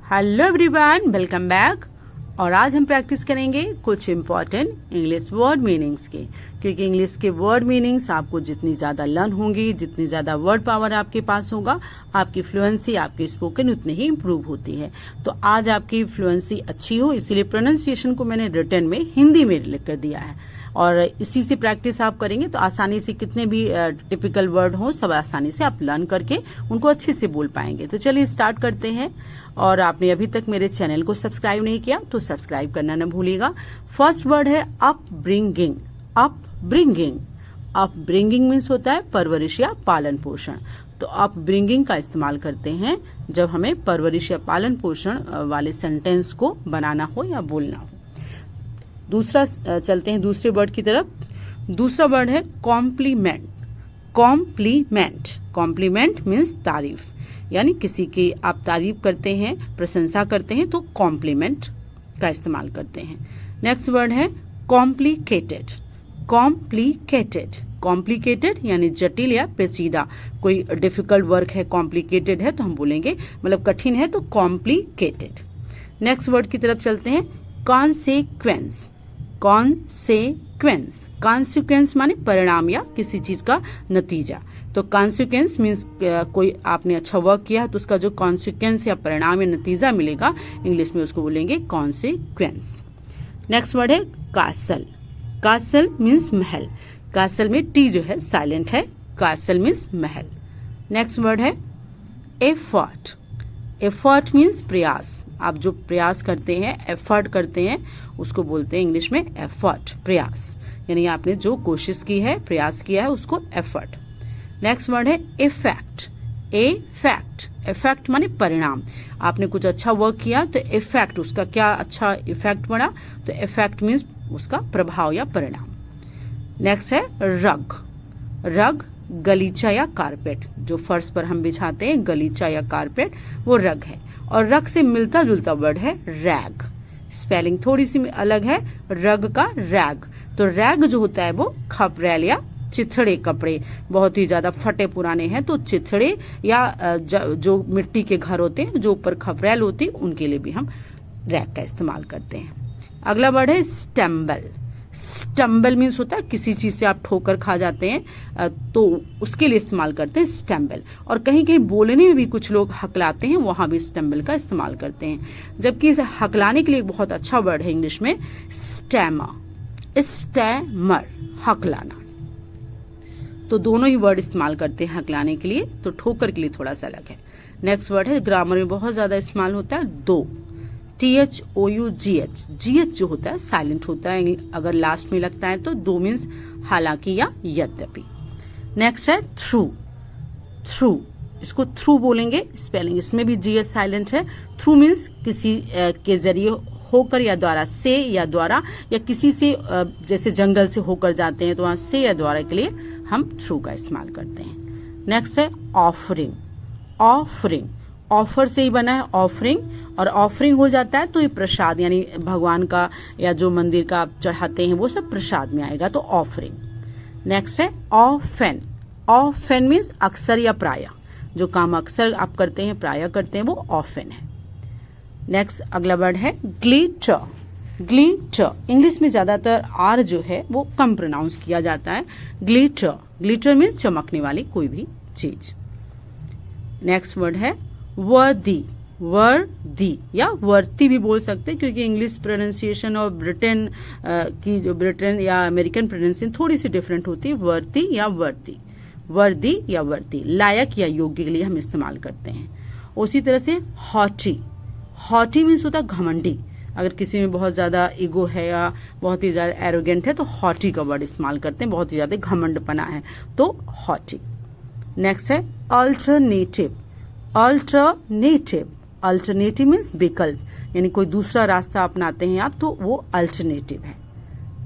Hello everyone, welcome back. और आज हम प्रैक्टिस करेंगे कुछ इम्पॉर्टेंट इंग्लिश वर्ड मीनिंग्स के, क्योंकि इंग्लिश के वर्ड मीनिंग्स आपको जितनी ज़्यादा लर्न होंगी, जितनी ज़्यादा वर्ड पावर आपके पास होगा, आपकी फ्लुएंसी, आपकी स्पोकन उतनी ही इम्प्रूव होती है। तो आज आपकी फ्लुएंसी अच्छी हो, इसीलिए प्रोनाउंसिएशन को मैंने रिटन में हिंदी में लिख कर दिया है और इसी से प्रैक्टिस आप करेंगे तो आसानी से कितने भी टिपिकल वर्ड हो सब आसानी से आप लर्न करके उनको अच्छे से बोल पाएंगे। तो चलिए स्टार्ट करते हैं। और आपने अभी तक मेरे चैनल को सब्सक्राइब नहीं किया तो सब्सक्राइब करना न भूलिएगा। फर्स्ट वर्ड है अपब्रिंगिंग। अपब्रिंगिंग, अपब्रिंगिंग मीन्स होता है परवरिश या पालन पोषण। तो अपब्रिंगिंग का इस्तेमाल करते हैं जब हमें परवरिश या पालन पोषण वाले सेंटेंस को बनाना हो या बोलना हो। दूसरा चलते हैं दूसरे वर्ड की तरफ। दूसरा वर्ड है कॉम्प्लीमेंट। कॉम्प्लीमेंट, कॉम्प्लीमेंट मीन्स तारीफ, यानी किसी की आप तारीफ करते हैं, प्रशंसा करते हैं तो कॉम्प्लीमेंट का इस्तेमाल करते हैं। नेक्स्ट वर्ड है कॉम्प्लिकेटेड। कॉम्प्लिकेटेड, कॉम्प्लिकेटेड यानी जटिल या पेचीदा। कोई डिफिकल्ट वर्क है, कॉम्प्लिकेटेड है तो हम बोलेंगे मतलब कठिन है तो कॉम्प्लिकेटेड। नेक्स्ट वर्ड की तरफ चलते हैं कॉन्सेक्वेंस। कॉन्सेक्वेंस, कॉन्सिक्वेंस माने परिणाम या किसी चीज का नतीजा। तो कॉन्सिक्वेंस मीन्स कोई आपने अच्छा वर्क किया है तो उसका जो कॉन्सिक्वेंस या परिणाम या नतीजा मिलेगा, इंग्लिश में उसको बोलेंगे कॉन्सिक्वेंस। नेक्स्ट वर्ड है कासल। कासल मीन्स महल। कासल में टी जो है साइलेंट है, कासल मीन्स महल। नेक्स्ट वर्ड है एफर्ट। एफर्ट मीन्स प्रयास। आप जो प्रयास करते हैं, एफर्ट करते हैं, उसको बोलते हैं इंग्लिश में एफर्ट, प्रयास। यानी आपने जो कोशिश की है, प्रयास किया है, उसको एफर्ट। नेक्स्ट वर्ड है इफेक्ट। इफेक्ट, इफेक्ट माने परिणाम। आपने कुछ अच्छा वर्क किया तो इफेक्ट, उसका क्या अच्छा इफेक्ट पड़ा, तो इफेक्ट मीन्स उसका प्रभाव या परिणाम। नेक्स्ट है रग। रग गलीचा या कारपेट, जो फर्श पर हम बिछाते हैं, गलीचा या कारपेट, वो रग है। और रग से मिलता जुलता वर्ड है रैग। स्पेलिंग थोड़ी सी अलग है, रग का रैग। तो रैग जो होता है वो खपरेल या चिथड़े कपड़े, बहुत ही ज्यादा फटे पुराने हैं तो चिथड़े या जो मिट्टी के घर होते हैं जो ऊपर खपरेल होती है उनके लिए भी हम रैग का इस्तेमाल करते हैं। अगला वर्ड है स्टम्बल। स्टम्बल मीन्स होता है किसी चीज से आप ठोकर खा जाते हैं तो उसके लिए इस्तेमाल करते हैं स्टम्बल। और कहीं कहीं बोलने में भी कुछ लोग हकलाते हैं, वहां भी स्टम्बल का इस्तेमाल करते हैं। जबकि हकलाने के लिए एक बहुत अच्छा वर्ड है इंग्लिश में स्टैमर। स्टैमर, हकलाना। तो दोनों ही वर्ड इस्तेमाल करते हैं हकलाने के लिए, तो ठोकर के लिए थोड़ा सा अलग है। नेक्स्ट वर्ड है ग्रामर में बहुत ज्यादा इस्तेमाल होता है दो। THOUGH, GH जो होता है साइलेंट होता है, अगर लास्ट में लगता है तो दो मीन्स हालांकि या यद्यपि। नेक्स्ट है थ्रू। थ्रू, इसको थ्रू बोलेंगे, स्पेलिंग इसमें भी GH साइलेंट है। थ्रू मीन्स किसी के जरिए होकर या द्वारा, से या द्वारा, या किसी से जैसे जंगल से होकर जाते हैं तो वहां से या द्वारा के लिए हम थ्रू का इस्तेमाल करते हैं। नेक्स्ट है ऑफरिंग। ऑफरिंग, ऑफर से ही बना है ऑफरिंग, और ऑफरिंग हो जाता है तो ये प्रसाद, यानी भगवान का या जो मंदिर का आप चढ़ाते हैं वो सब प्रसाद में आएगा, तो ऑफरिंग। नेक्स्ट है ऑफेन। ऑफेन मीन्स अक्सर या प्राय, जो काम अक्सर आप करते हैं, प्राय करते हैं, वो ऑफेन है। नेक्स्ट अगला वर्ड है ग्लिटर। ग्लिटर, इंग्लिश में ज्यादातर आर जो है वो कम प्रोनाउंस किया जाता है। ग्लिटर, ग्लिटर मीन्स चमकने वाली कोई भी चीज। नेक्स्ट वर्ड है वर्दी। वर्दी या वर्ती भी बोल सकते हैं, क्योंकि इंग्लिश प्रोनाउंसिएशन और ब्रिटेन की जो ब्रिटेन या अमेरिकन प्रोनाउंसिएशन थोड़ी सी डिफरेंट होती है। वर्ती या वर्ती, वर्दी या वर्ती, लायक या योग्य के लिए हम इस्तेमाल करते हैं। उसी तरह से हॉटी। हॉटी मीन्स होता है घमंडी। अगर किसी में बहुत ज्यादा ईगो है या बहुत ही ज्यादा एरोगेंट है तो हॉटी का वर्ड इस्तेमाल करते हैं, बहुत ही ज्यादा घमंडपना है तो हॉटी। नेक्स्ट है अल्टरनेटिव। अल्टरनेटिव, अल्टरनेटिव मीन्स विकल्प, यानी कोई दूसरा रास्ता अपनाते हैं आप तो वो अल्टरनेटिव है।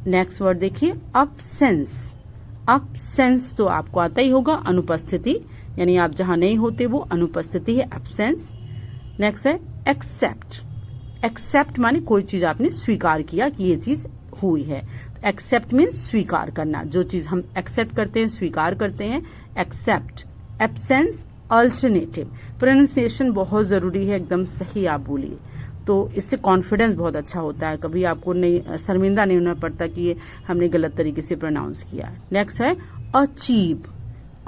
नेक्स्ट वर्ड देखिए अब्सेंस। अब्सेंस तो आपको आता ही होगा, अनुपस्थिति, यानी आप जहां नहीं होते वो अनुपस्थिति है, एब्सेंस। नेक्स्ट है एक्सेप्ट। एक्सेप्ट माने कोई चीज आपने स्वीकार किया कि ये चीज हुई है। एक्सेप्ट मीन्स स्वीकार करना, जो चीज हम एक्सेप्ट करते हैं, स्वीकार करते हैं, एक्सेप्ट। Absence, alternative. प्रोनाउंसिएशन बहुत जरूरी है, एकदम सही आप बोलिए, तो इससे कॉन्फिडेंस बहुत अच्छा होता है, कभी आपको नहीं शर्मिंदा नहीं होना पड़ता कि ये हमने गलत तरीके से प्रोनाउंस किया। नेक्स्ट है अचीव।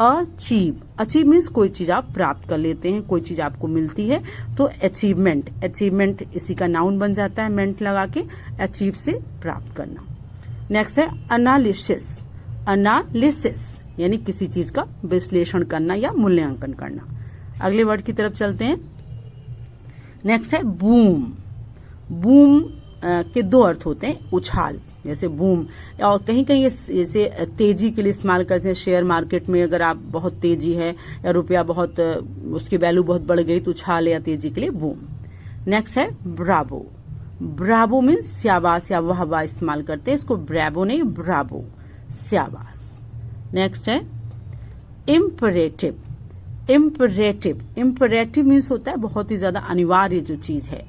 अचीव, अचीव मीन्स कोई चीज आप प्राप्त कर लेते हैं, कोई चीज आपको मिलती है, तो अचीवमेंट, अचीवमेंट इसी का नाउन बन जाता है मेंट लगा के, अचीव से प्राप्त करना। नेक्स्ट है एनालिसिस। एनालिसिस यानी किसी चीज का विश्लेषण करना या मूल्यांकन करना। अगले वर्ड की तरफ चलते हैं। नेक्स्ट है बूम। बूम के दो अर्थ होते हैं, उछाल, जैसे बूम, और कहीं कहीं जैसे तेजी के लिए इस्तेमाल करते हैं। शेयर मार्केट में अगर आप बहुत तेजी है या रुपया बहुत, उसकी वैल्यू बहुत बढ़ गई तो उछाल या तेजी के लिए बूम। नेक्स्ट है ब्रावो। ब्रावो मीन्स शाबाश या वाह वाह इस्तेमाल करते हैं, इसको ब्रावो नहीं ब्रावो, शाबाश। नेक्स्ट है इम्परेटिव। इम्परेटिव, इम्परेटिव मीन्स होता है बहुत ही ज्यादा अनिवार्य जो चीज है।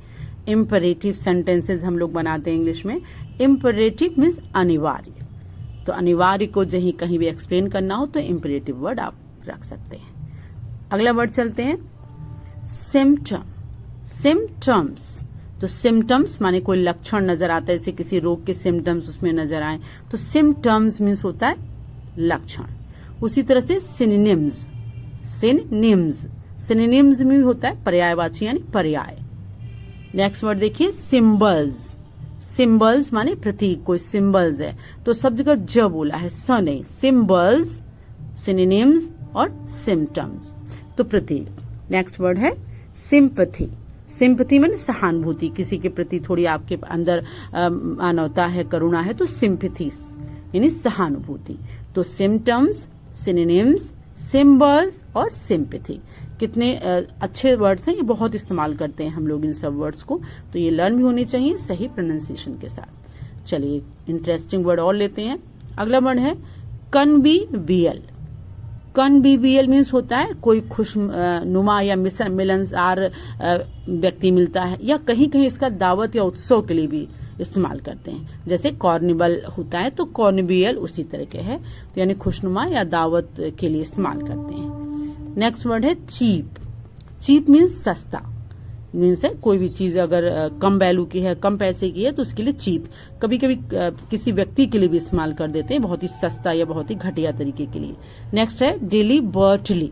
इम्परेटिव सेंटेंसेस हम लोग बनाते हैं इंग्लिश में। इम्परेटिव मीन्स अनिवार्य, तो अनिवार्य को जहीं कहीं भी एक्सप्लेन करना हो तो इम्परेटिव वर्ड आप रख सकते हैं। अगला वर्ड चलते हैं सिम्टम। सिम्टम्स, तो सिम्टम्स माने कोई लक्षण नजर आता है, जैसे किसी रोग के सिम्टम्स उसमें नजर आए तो सिम्टम्स मीन्स होता है लक्षण। उसी तरह से सिनोनिम्स। सिनोनिम्स, सिनोनिम्स में होता है पर्यायवाची यानी पर्याय। नेक्स्ट वर्ड देखिए सिंबल्स। सिंबल्स माने प्रतीक, कोई सिंबल्स है तो सब जगह ज बोला है, स नहीं। सिंबल्स, सिनोनिम्स और सिम्टम्स, तो प्रतीक। नेक्स्ट वर्ड है सिंपथी। सिंपथी माने सहानुभूति, किसी के प्रति थोड़ी आपके अंदर मानवता है, करुणा है, तो सिंपथी यानी सहानुभूति। तो सिम्टम्स, सिनोनिम्स, सिंबल्स और सिंपथी, कितने अच्छे वर्ड्स हैं, ये बहुत इस्तेमाल करते हैं हम लोग इन सब वर्ड्स को, तो ये लर्न भी होने चाहिए सही प्रोनाउंसिएशन के साथ। चलिए इंटरेस्टिंग वर्ड और लेते हैं। अगला वर्ड है कन्वीवियल। कन्वीवियल मीन्स होता है कोई खुश नुमा या मिलनसार व्यक्ति मिलता है, या कहीं कहीं इसका दावत या उत्सव के लिए भी इस्तेमाल करते हैं, जैसे कॉर्निवल होता है तो कॉर्निवियल उसी तरह के है, तो यानी खुशनुमा या दावत के लिए इस्तेमाल करते हैं। नेक्स्ट वर्ड है चीप। चीप मीन्स सस्ता, मीन्स है कोई भी चीज अगर कम वैल्यू की है, कम पैसे की है तो उसके लिए चीप। कभी कभी किसी व्यक्ति के लिए भी इस्तेमाल कर देते हैं, बहुत ही सस्ता या बहुत ही घटिया तरीके के लिए। नेक्स्ट है डिलिबर्टली।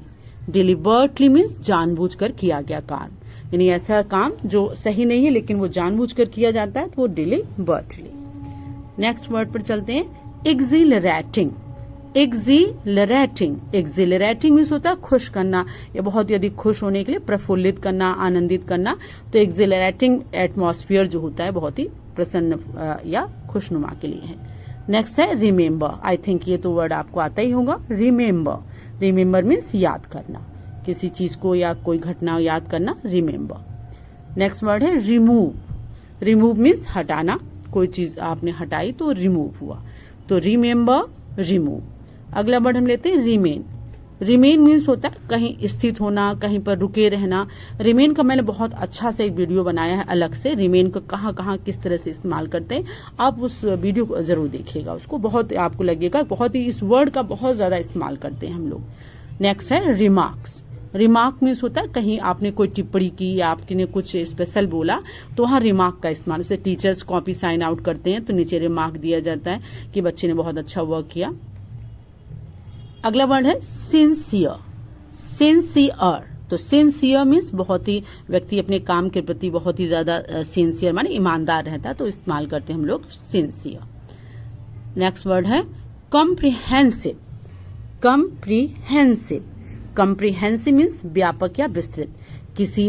डिलिबर्टली मीन्स जानबूझकर किया गया काम, यानी ऐसा काम जो सही नहीं है लेकिन वो जानबूझकर किया जाता है, तो वो डिलिबर्टली। नेक्स्ट वर्ड पर चलते हैं एक्सिलरेटिंग। एक्सिलरेटिंग, एक्सिलरेटिंग मीन्स होता है खुश करना या बहुत ही अधिक खुश होने के लिए, प्रफुल्लित करना, आनंदित करना, तो एक्सिलरेटिंग एटमॉस्फेयर जो होता है बहुत ही प्रसन्न या खुशनुमा के लिए है। नेक्स्ट है रिमेम्बर। आई थिंक ये तो वर्ड आपको आता ही होगा, रिमेम्बर। रिमेम्बर मीन्स याद करना, किसी चीज को या कोई घटना याद करना, रिमेम्बर। नेक्स्ट वर्ड है रिमूव। रिमूव मीन्स हटाना, कोई चीज आपने हटाई तो रिमूव हुआ, तो रिमेम्बर, रिमूव। अगला वर्ड हम लेते हैं रिमेन। रिमेन मीन्स होता है कहीं स्थित होना, कहीं पर रुके रहना। रिमेन का मैंने बहुत अच्छा से एक वीडियो बनाया है अलग से, रिमेन को कहाँ कहाँ किस तरह से इस्तेमाल करते हैं, आप उस वीडियो को जरूर देखिएगा, उसको बहुत आपको लगेगा बहुत ही इस वर्ड का बहुत ज्यादा इस्तेमाल करते हैं हम लोग। नेक्स्ट है रिमार्क्स। रिमार्क मीन्स होता है कहीं आपने कोई टिप्पणी की या आपने कुछ स्पेशल बोला तो वहां रिमार्क का इस्तेमाल, जैसे टीचर्स कॉपी साइन आउट करते हैं तो नीचे रिमार्क दिया जाता है कि बच्चे ने बहुत अच्छा वर्क किया। अगला वर्ड है सिंसियर। सिंसियर, तो सिंसियर मीन्स बहुत ही व्यक्ति अपने काम के प्रति बहुत ही ज्यादा सिंसियर माने ईमानदार रहता है, तो इस्तेमाल करते हैं हम लोग सिंसियर। नेक्स्ट वर्ड है कॉम्प्रिहेंसिव। कॉम्प्रिहेंसिव, कॉम्प्रिहेंसिव मीन्स व्यापक या विस्तृत, किसी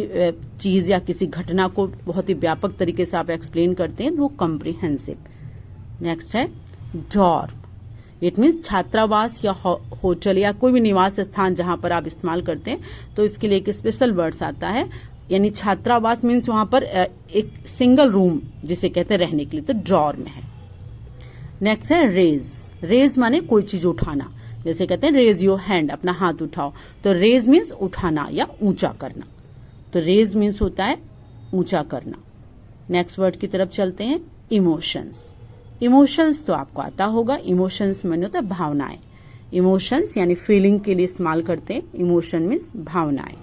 चीज या किसी घटना को बहुत ही व्यापक तरीके से आप एक्सप्लेन करते हैं, वो कॉम्प्रिहेंसिव। नेक्स्ट है डॉर्म। इट मीन्स छात्रावास या होटल या कोई भी निवास स्थान जहां पर आप इस्तेमाल करते हैं, तो इसके लिए एक स्पेशल वर्ड्स आता है, यानी छात्रावास मीन्स वहां पर एक सिंगल रूम जिसे कहते हैं रहने के लिए, तो डॉर्म है। नेक्स्ट है रेज। रेज माने कोई चीज उठाना, जैसे कहते हैं रेज योर हैंड, अपना हाथ उठाओ, तो रेज मीन्स उठाना या ऊंचा करना, तो रेज मीन्स होता है ऊंचा करना। नेक्स्ट वर्ड की तरफ चलते हैं इमोशंस। इमोशंस तो आपको आता होगा, इमोशंस माने होता है भावनाएं। इमोशंस यानी फीलिंग के लिए इस्तेमाल करते हैं, इमोशन मीन्स भावनाएं।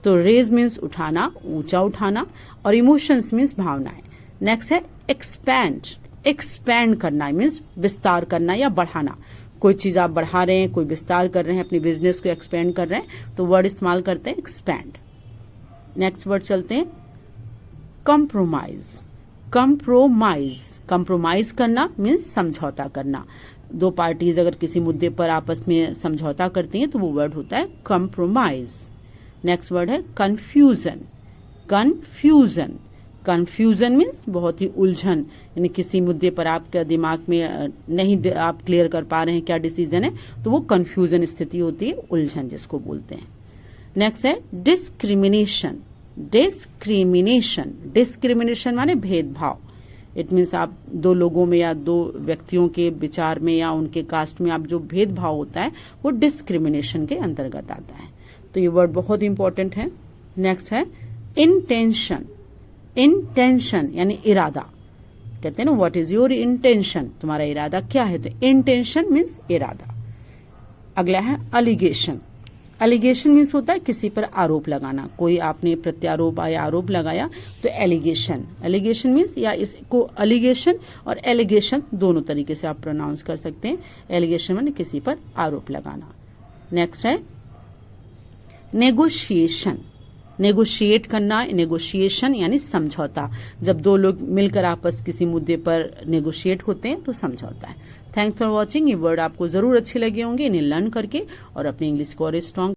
तो रेज मीन्स उठाना, ऊंचा उठाना, और इमोशंस मीन्स भावनाएं। नेक्स्ट है एक्सपैंड। एक्सपैंड करना मीन्स विस्तार करना या बढ़ाना। कोई चीज आप बढ़ा रहे हैं, कोई विस्तार कर रहे हैं, अपने बिजनेस को एक्सपेंड कर रहे हैं, तो वर्ड इस्तेमाल करते हैं एक्सपैंड। नेक्स्ट वर्ड चलते हैं कंप्रोमाइज। कंप्रोमाइज, कंप्रोमाइज करना मीन्स समझौता करना। दो पार्टीज अगर किसी मुद्दे पर आपस में समझौता करती हैं तो वो वर्ड होता है कंप्रोमाइज। नेक्स्ट वर्ड है कंफ्यूजन। कंफ्यूजन, कंफ्यूजन मीन्स बहुत ही उलझन, यानी किसी मुद्दे पर आपके दिमाग में नहीं आप क्लियर कर पा रहे हैं क्या डिसीजन है, तो वो कंफ्यूजन स्थिति होती है, उलझन जिसको बोलते हैं। नेक्स्ट है डिस्क्रिमिनेशन। डिस्क्रिमिनेशन, डिस्क्रिमिनेशन माने भेदभाव। इट मीन्स आप दो लोगों में या दो व्यक्तियों के विचार में या उनके कास्ट में आप जो भेदभाव होता है वो डिस्क्रिमिनेशन के अंतर्गत आता है। तो ये वर्ड बहुत इंपॉर्टेंट है। नेक्स्ट है इंटेंशन। इंटेंशन यानी इरादा। कहते हैं ना व्हाट इज योर इंटेंशन, तुम्हारा इरादा क्या है, तो इंटेंशन मीन्स इरादा। अगला है अलिगेशन। एलिगेशन मीन्स होता है किसी पर आरोप लगाना, कोई आपने प्रत्यारोप या आरोप लगाया तो एलिगेशन। एलिगेशन मीन्स या इसको एलिगेशन और एलिगेशन दोनों तरीके से आप प्रोनाउंस कर सकते हैं। एलिगेशन माने किसी पर आरोप लगाना। नेक्स्ट है नेगोशिएशन। नेगोशिएट करना, नेगोशिएशन यानी समझौता। जब दो लोग मिलकर आपस किसी मुद्दे पर नेगोशिएट होते हैं तो समझौता है। Thanks for watching. ये वर्ड आपको जरूर अच्छे लगे होंगे इन्हें लर्न करके और अपनी इंग्लिश को और स्ट्रॉन्ग